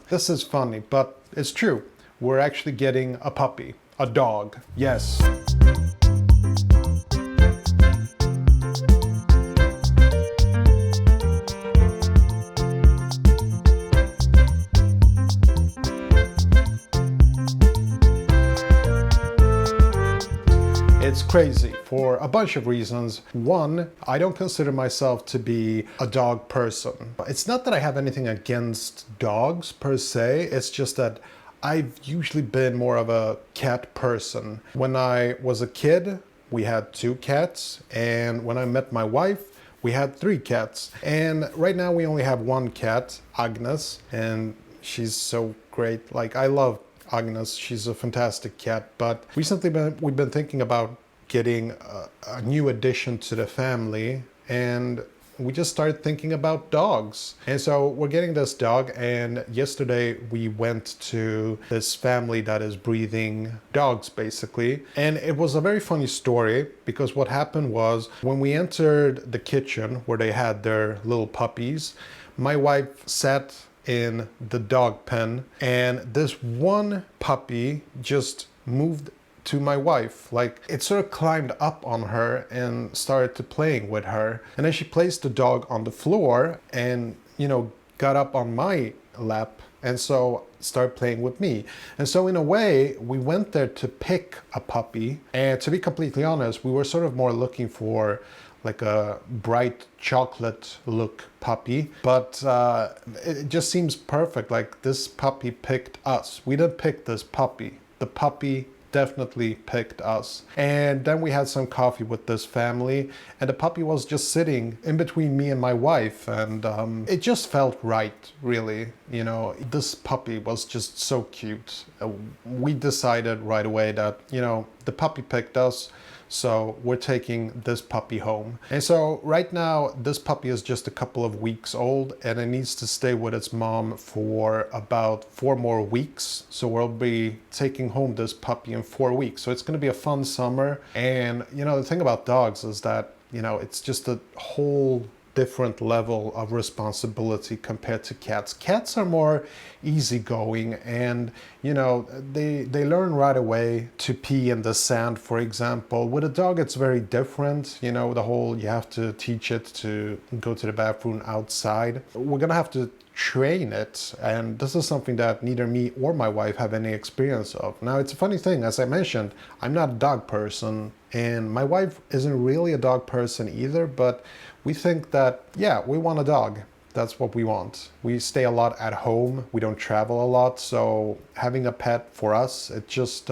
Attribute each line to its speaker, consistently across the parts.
Speaker 1: This is funny, but it's true. We're actually getting a puppy, a dog. Yes. It's crazy for a bunch of reasons. One, I don't consider myself to be a dog person. It's not that I have anything against dogs per se, it's just that I've usually been more of a cat person. When I was a kid, we had 2 cats, and when I met my wife, we had 3 cats. And right now we only have 1 cat, Agnes, and she's so great. Like, I love Agnes, she's a fantastic cat, but recently we've been thinking about getting a new addition to the family, and we just started thinking about dogs. And so we're getting this dog, and yesterday we went to this family that is breeding dogs basically. And it was a very funny story, because what happened was when we entered the kitchen where they had their little puppies, my wife sat in the dog pen, and this one puppy just moved to my wife. Like, it sort of climbed up on her and started to playing with her. And then she placed the dog on the floor and, got up on my lap, and so started playing with me. And so in a way, we went there to pick a puppy. And to be completely honest, we were sort of more looking for like a bright chocolate look puppy, but it just seems perfect. Like, this puppy picked us. We didn't pick this puppy. The puppy definitely picked us. And then we had some coffee with this family, and the puppy was just sitting in between me and my wife, and it just felt right, really. This puppy was just so cute. We decided right away that, the puppy picked us, so we're taking this puppy home. And so right now, this puppy is just a couple of weeks old, and it needs to stay with its mom for about 4 more weeks. So we'll be taking home this puppy in 4 weeks. So it's going to be a fun summer. And, the thing about dogs is that, it's just a whole different level of responsibility compared to cats. Cats are more easygoing, and they learn right away to pee in the sand, for example. With a dog, it's very different. The whole, you have to teach it to go to the bathroom outside. We're gonna have to train it, and this is something that neither me or my wife have any experience of. Now, it's a funny thing, as I mentioned, I'm not a dog person, and my wife isn't really a dog person either, but we think that, yeah, we want a dog. That's what we want. We stay a lot at home. We don't travel a lot, so having a pet for us, it just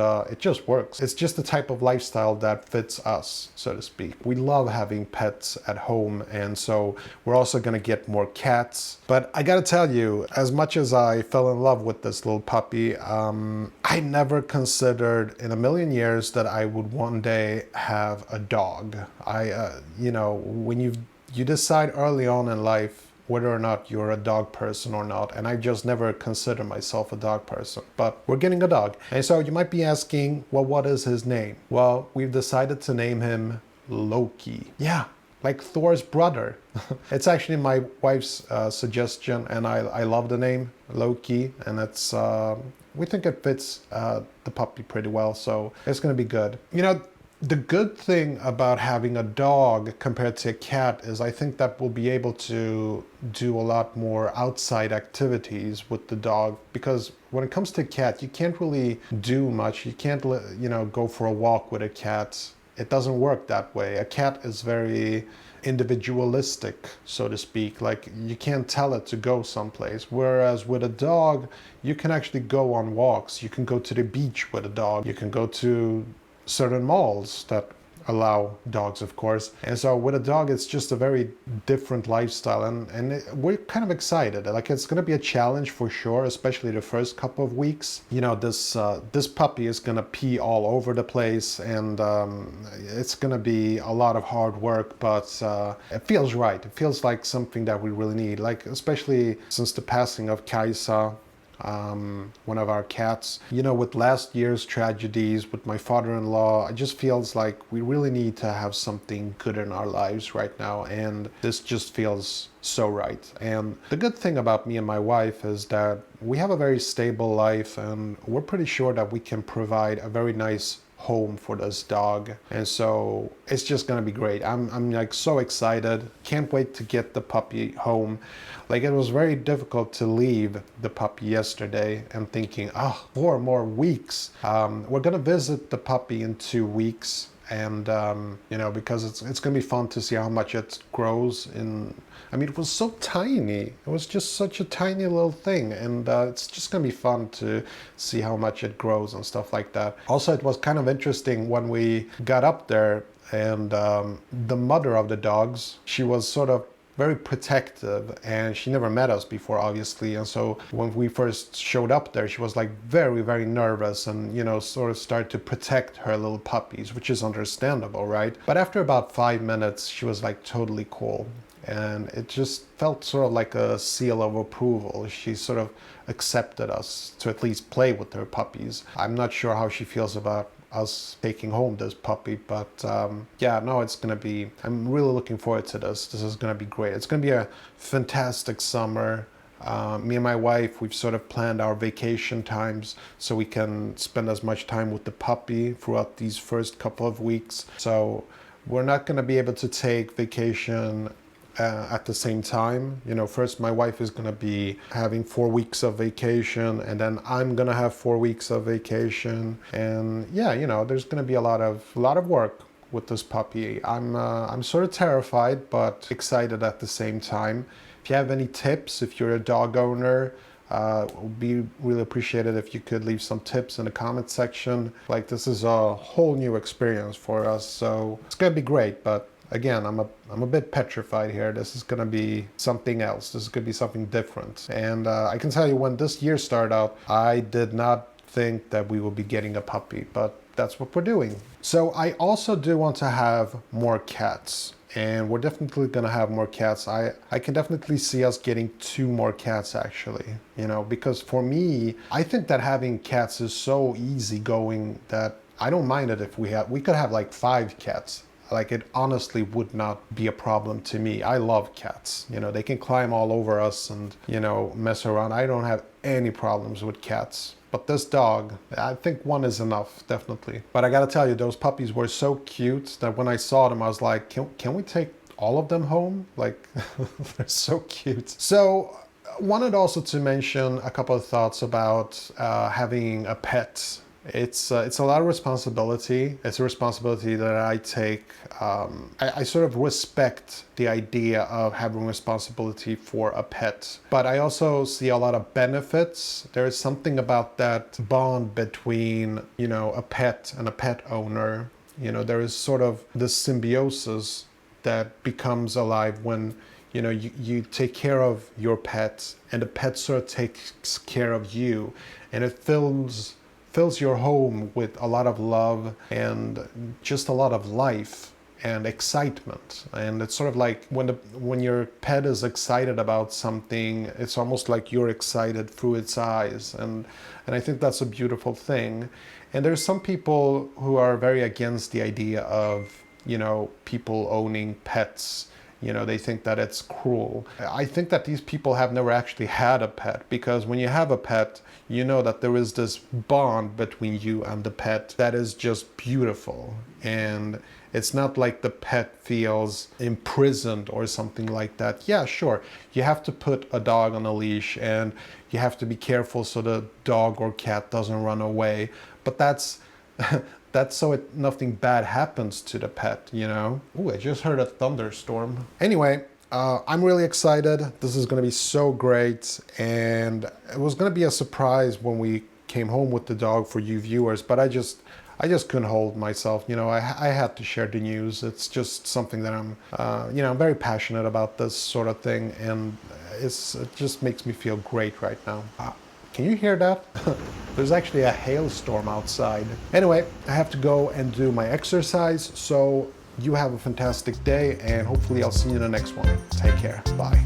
Speaker 1: works. It's just the type of lifestyle that fits us, so to speak. We love having pets at home, and so we're also gonna get more cats. But I gotta tell you, as much as I fell in love with this little puppy, I never considered in a million years that I would one day have a dog. When you decide early on in life whether or not you're a dog person or not, and I just never considered myself a dog person, but we're getting a dog. And so you might be asking, well, what is his name? Well, we've decided to name him Loki. Yeah, like Thor's brother. It's actually my wife's suggestion, and I love the name Loki, and it's we think it fits the puppy pretty well, so it's gonna be good. The good thing about having a dog compared to a cat is I think that we'll be able to do a lot more outside activities with the dog, because when it comes to a cat, you can't really do much. You can't, go for a walk with a cat. It doesn't work that way. A cat is very individualistic, so to speak. Like, you can't tell it to go someplace. Whereas with a dog, you can actually go on walks. You can go to the beach with a dog. You can go to certain malls that allow dogs, of course. And so with a dog, it's just a very different lifestyle, and we're kind of excited. Like, it's going to be a challenge for sure, especially the first couple of weeks. This puppy is going to pee all over the place, and it's going to be a lot of hard work, but it feels right. It feels like something that we really need, like, especially since the passing of Kaisa one of our cats. You know, with last year's tragedies with my father-in-law, it just feels like we really need to have something good in our lives right now, and this just feels so right. And the good thing about me and my wife is that we have a very stable life, and we're pretty sure that we can provide a very nice home for this dog, and so it's just gonna be great. I'm like so excited, can't wait to get the puppy home. Like, it was very difficult to leave the puppy yesterday and thinking, oh, 4 more weeks. We're gonna visit the puppy in 2 weeks, and you know, because it's gonna be fun to see how much it grows in. I mean, it was so tiny. It was just such a tiny little thing, and it's just gonna be fun to see how much it grows and stuff like that. Also, it was kind of interesting when we got up there, and the mother of the dogs, she was sort of very protective, and she never met us before, obviously, and so when we first showed up there, she was like very, very nervous, and you know, sort of started to protect her little puppies, which is understandable, right? But after about 5 minutes, she was like totally cool, and it just felt sort of like a seal of approval. She sort of accepted us to at least play with her puppies. I'm not sure how she feels about us taking home this puppy, but yeah, no, it's gonna be, I'm really looking forward to this. This is gonna be great. It's gonna be a fantastic summer. Me and my wife, we've sort of planned our vacation times so we can spend as much time with the puppy throughout these first couple of weeks. So we're not gonna be able to take vacation at the same time. You know, first my wife is gonna be having 4 weeks of vacation, and then I'm gonna have 4 weeks of vacation, and yeah, you know, there's gonna be a lot of work with this puppy. I'm sort of terrified but excited at the same time. If you have any tips, if you're a dog owner, it would be really appreciated if you could leave some tips in the comment section. Like, this is a whole new experience for us, so it's gonna be great. But again, I'm a bit petrified here. This is gonna be something else. This is gonna be something different. And I can tell you, when this year started out, I did not think that we would be getting a puppy, but that's what we're doing. So I also do want to have more cats, and we're definitely gonna have more cats. I can definitely see us getting 2 more cats, actually, you know, because for me, I think that having cats is so easygoing that I don't mind it if we could have like 5 cats. Like, it honestly would not be a problem to me. I love cats. You know, they can climb all over us and, you know, mess around. I don't have any problems with cats. But this dog, I think 1 is enough, definitely. But I gotta tell you, those puppies were so cute that when I saw them, I was like, can we take all of them home? Like, they're so cute. So, wanted also to mention a couple of thoughts about having a pet. It's a lot of responsibility. It's a responsibility that I take. I sort of respect the idea of having responsibility for a pet, but I also see a lot of benefits. There is something about that bond between, you know, a pet and a pet owner. You know, there is sort of this symbiosis that becomes alive when, you know, you take care of your pet, and the pet sort of takes care of you, and it fills your home with a lot of love and just a lot of life and excitement. And it's sort of like when your pet is excited about something, it's almost like you're excited through its eyes, and I think that's a beautiful thing. And there's some people who are very against the idea of, you know, people owning pets. You know, they think that it's cruel. I think that these people have never actually had a pet, because when you have a pet, you know that there is this bond between you and the pet that is just beautiful. And it's not like the pet feels imprisoned or something like that. Yeah, sure, you have to put a dog on a leash, and you have to be careful so the dog or cat doesn't run away. But that's so nothing bad happens to the pet, you know? Ooh, I just heard a thunderstorm. Anyway, I'm really excited. This is gonna be so great. And it was gonna be a surprise when we came home with the dog for you viewers, but I just couldn't hold myself. You know, I had to share the news. It's just something that I'm, you know, I'm very passionate about this sort of thing, and it just makes me feel great right now. Can you hear that? There's actually a hailstorm outside. Anyway, I have to go and do my exercise, so you have a fantastic day, and hopefully I'll see you in the next one. Take care. Bye.